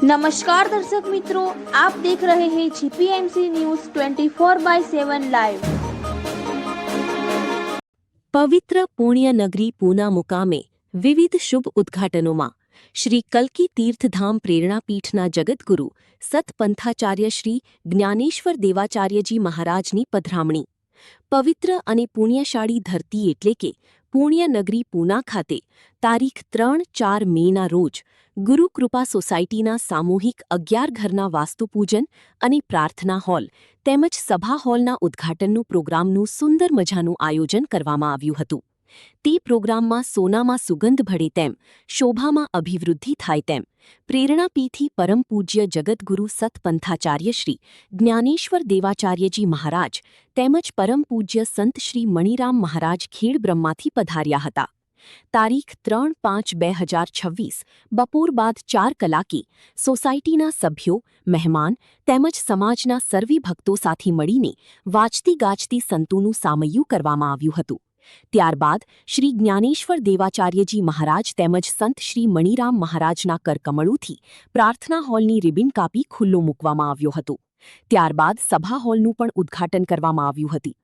नमस्कार दर्शक मित्रों, आप देख रहे हैं जीपीएमसी न्यूज 24/7 लाइव। પવિત્ર પુણ્યનગરી પૂના મુકામે વિવિધ શુભ ઉદ્ઘાટનોમાં શ્રી કલ્કી તીર્થધામ પ્રેરણાપીઠના જગતગુરુ સતપંથાચાર્ય શ્રી જ્ઞાનેશ્વર દેવાચાર્યજી મહારાજની પધરામણી। પવિત્ર અને પુણ્યશાળી ધરતી એટલે કે પુણ્યનગરી પૂના ખાતે તારીખ 3-4 મેના રોજ ગુરુકૃપા સોસાયટીના સામૂહિક 11 ઘરના વાસ્તુપૂજન અને પ્રાર્થના હોલ તેમજ સભા હોલના ઉદ્ઘાટનનું પ્રોગ્રામનું સુંદર મજાનું આયોજન કરવામાં આવ્યું હતું। તે પ્રોગ્રામમાં સોનામાં સુગંધ ભળે તેમ, શોભામાં અભિવૃદ્ધિ થાય તેમ પ્રેરણાપીઠી પરમ પૂજ્ય જગતગુરુ સતપંથાચાર્ય શ્રી જ્ઞાનેશ્વર દેવાચાર્યજી મહારાજ તેમજ પરમ પૂજ્ય સંત શ્રી મણિરામ મહારાજ ખેડબ્રહ્માથી પધાર્યા હતા। તારીખ 3-5-2026 બપોર બાદ 4 કલાકે સોસાયટીના સભ્યો, મહેમાન તેમજ સમાજના સર્વે ભક્તો સાથે મળીને વાજતી ગાજતી સંતોનું સામૈયું કરવામાં આવ્યું હતું। ત્યારબાદ શ્રી જ્ઞાનેશ્વર દેવાચાર્યજી મહારાજ તેમજ સંત શ્રી મણિરામ મહારાજના કરકમળોથી પ્રાર્થના હોલની રિબિન કાપી ખુલ્લો મૂકવામાં આવ્યો હતો। ત્યારબાદ સભા હોલનું પણ ઉદ્ઘાટન કરવામાં આવ્યું હતું।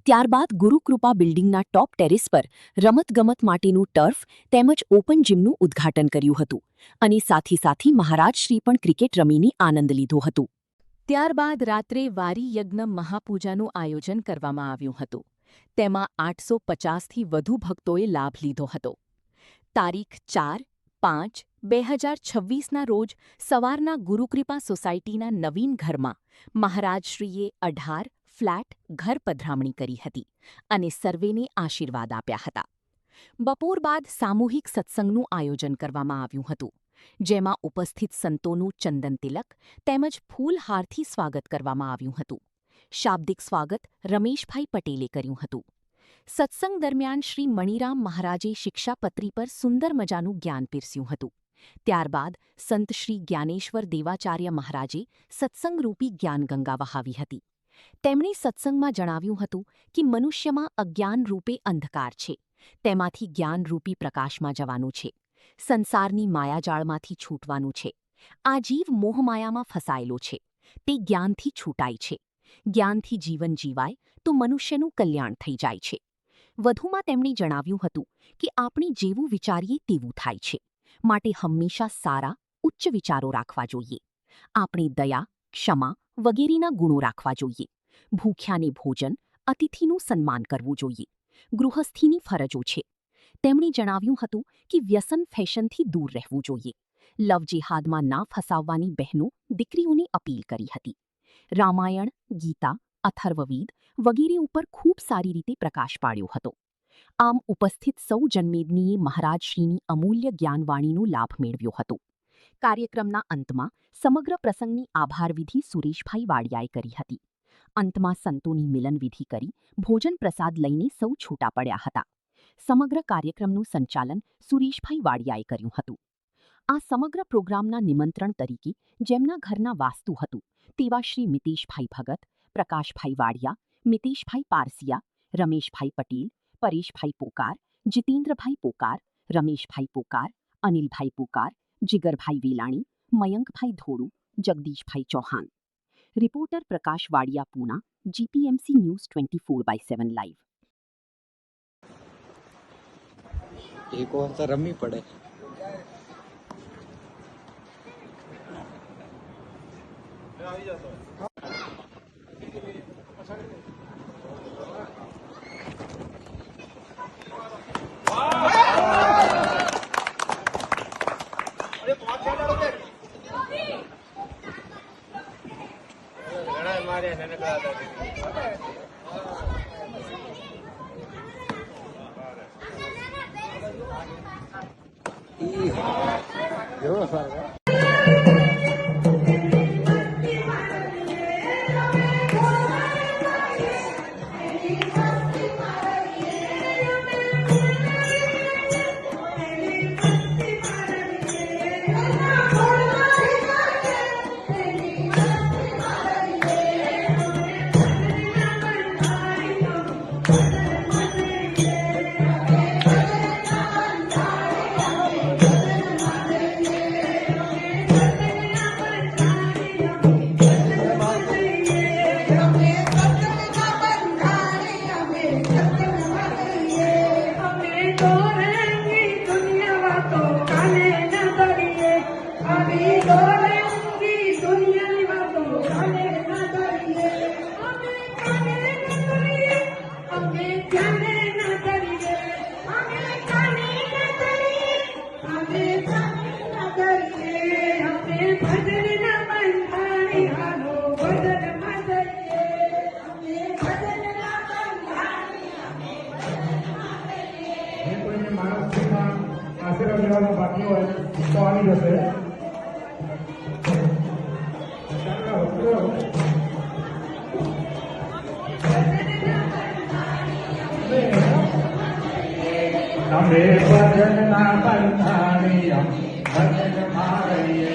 ત્યારબાદ ગુરુકૃપા બિલ્ડિંગના ટોપ ટેરેસ પર રમતગમત માટેનું ટર્ફ તેમજ ઓપન જીમનું ઉદ્ઘાટન કર્યું હતું અને સાથે મહારાજશ્રી પણ ક્રિકેટ રમીને આનંદ લીધો હતો। ત્યારબાદ રાત્રે વારી યજ્ઞ મહાપૂજાનું આયોજન કરવામાં આવ્યું હતું। તેમાં 850થી વધુ ભક્તોએ લાભ લીધો હતો। તારીખ 4-5-2026ના રોજ સવારના ગુરુકૃપા સોસાયટીના નવીન ઘરમાં મહારાજશ્રીએ 18 ફ્લેટ ઘર પધરામણી કરી હતી અને સર્વેને આશીર્વાદ આપ્યા હતા। બપોર બાદ સામૂહિક સત્સંગનું આયોજન કરવામાં આવ્યું હતું, જેમાં ઉપસ્થિત સંતોનું ચંદન તિલક તેમજ ફૂલહારથી સ્વાગત કરવામાં આવ્યું હતું। શાબ્દિક સ્વાગત રમેશભાઈ પટેલે કર્યું હતું। સત્સંગ દરમિયાન શ્રી મણિરામ મહારાજે શિક્ષાપત્રી પર સુંદર મજાનું જ્ઞાન પીરસ્યું હતું। ત્યારબાદ સંત શ્રી જ્ઞાનેશ્વર દેવાચાર્ય મહારાજે સત્સંગરૂપી જ્ઞાનગંગા વહાવી હતી। તેમણે સત્સંગમાં જણાવ્યું હતું કે મનુષ્યમાં અજ્ઞાન રૂપે અંધકાર છે, તેમાંથી જ્ઞાનરૂપી પ્રકાશમાં જવાનું છે, સંસારની માયાજાળમાંથી છૂટવાનું છે। આ જીવ મોહમાયામાં ફસાયેલો છે, તે જ્ઞાનથી છૂટાય છે। જ્ઞાનથી જીવન જીવાય તો મનુષ્યનું કલ્યાણ થઈ જાય છે। વધુમાં તેમણે જણાવ્યું હતું કે આપણે જેવું વિચારીએ તેવું થાય છે, માટે હંમેશા સારા, ઉચ્ચ વિચારો રાખવા જોઈએ। આપણે દયા, ક્ષમા વગેરેના ગુણો રાખવા જોઈએ। ભૂખ્યાને ભોજન, અતિથિનું સન્માન કરવું જોઈએ। ગૃહસ્થીની ફરજો છે। તેમણે જણાવ્યું હતું કે વ્યસન ફેશનથી દૂર રહેવું જોઈએ। લવ જેહાદમાં ના ફસાવવાની બહેનો, દીકરીઓને અપીલ કરી હતી। રામાયણ, ગીતા, અથર્વવેદ વગેરે ઉપર ખૂબ સારી રીતે પ્રકાશ પાડ્યો હતો। આમ ઉપસ્થિત સૌ જનમેદનીએ મહારાજશ્રીની અમૂલ્ય જ્ઞાનવાણીનો લાભ મેળવ્યો હતો। કાર્યક્રમના અંતમાં સમગ્ર પ્રસંગની આભારવિધિ સુરેશભાઈ વાડિયાએ કરી હતી। અંતમાં સંતોની મિલનવિધિ કરી ભોજન પ્રસાદ લઈને સૌ છૂટા પડ્યા હતા। સમગ્ર કાર્યક્રમનું સંચાલન સુરેશભાઈ વાડિયાએ કર્યું હતું। આ સમગ્ર પ્રોગ્રામના નિમંત્રણ તરીકે જેમના ઘરના વાસ્તુ હતું તેવા શ્રી મિતેશભાઈ ભગત, પ્રકાશભાઈ વાડિયા, મિતેશભાઈ પારસિયા, રમેશભાઈ પટેલ, પરેશભાઈ પોકાર, જીતેન્દ્રભાઈ પોકાર, રમેશભાઈ પોકાર, Anilbhai Pokar, Jigarbhai Velani, Mayankbhai Dholu, Jagdishbhai Chauhan. Reporter Prakash Vadiya, Pune, GPMC news 24/7 live. एक और तो रमी पड़े। આવી ડોલે ઊંઘી દુનિયાની વાતો કાને ના કરીએ અમે કાને ના કરીએ અમે ધ્યાને ના કરીએ અમે કાને ના કરીએ અમે ધ્યાને ના કરીએ અમે ભજન ના બંધાણી હાલો ભજન માં જઈએ અમે ભજન ના બંધાણી જે કોઈને માણસના આશીર્વાદ લેવાનો બાકી હોય તો આવી જશે. અમે ભજન ના બંધાણી ભજન માં રહીએ.